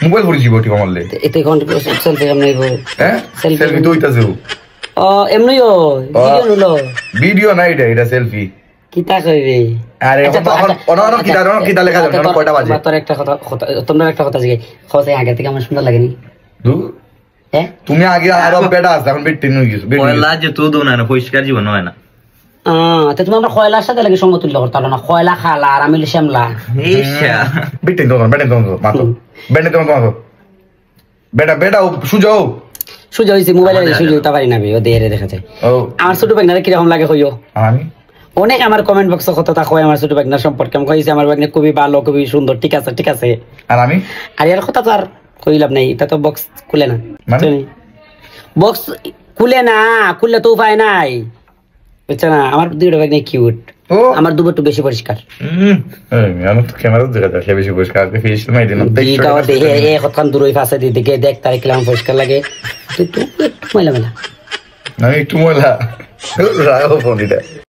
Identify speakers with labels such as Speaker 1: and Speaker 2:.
Speaker 1: mobile পড়ি জীব ঠিক মারলে
Speaker 2: এতে কোন সেলফি কেমন হইব
Speaker 1: হ্যাঁ সেলফি তো হইতাছে
Speaker 2: এমনি ভিডিও নুলো
Speaker 1: ভিডিও না এটা সেলফি
Speaker 2: কিতা কইবে
Speaker 1: আরে অন কিতা লেখা যাবে না কয়টা বাজে
Speaker 2: তোর একটা কথা তোমরা একটা কথা জিজ্ঞাসা খোঁজে আগে থেকে আমার সুন্দর লাগেনি হ্যাঁ
Speaker 1: তুমি আগে আরো বেটা আছে এখন বেট টেন হয়ে গেছে
Speaker 3: কয়লা যে তো দো না পরিষ্কার জীবন হয় না
Speaker 2: তো তুমি আমার খয়লার সাথে লাগে সমতুল্য করতে পারো না খয়লা খালা আর আমি শ্যামলা
Speaker 1: বেট টেন মাতো বেট টেন মাতো বেটা সুজাও
Speaker 2: সুজা হইছে মোবাইলে সুজা হইতে পারি না ও দেরে দেখা যায় আমার ছোট ভাগনারে কিরকম লাগে কইও
Speaker 1: আমি
Speaker 2: অনেক আমার কমেন্ট বক্সে কথা কয় আমার ছোট ভাগনার সম্পর্কে আমি কইছি আমার ভাগনা খুবই ভালো খুবই সুন্দর ঠিক আছে
Speaker 1: আর আমি
Speaker 2: আর এর কথা তো আর কইলাম নাই এটা তো বক্স খুলে না বক্স খুলে না খুললে তো উপায় নাই বুঝছো না আমার দুইটা ভাগনা কিউট আমার দুটো একটু বেশি পরিষ্কার
Speaker 1: আমি তো ক্যামেরা দেখা যায় বেশি পরিষ্কার ফেস মাই দিন
Speaker 2: এই কতক্ষণ দূর হই ফাঁসে দিকে দেখ তার কিলাম পরিষ্কার লাগে তুই একটু ময়লা
Speaker 1: আমি একটু ময়লা রাখো ফোন এটা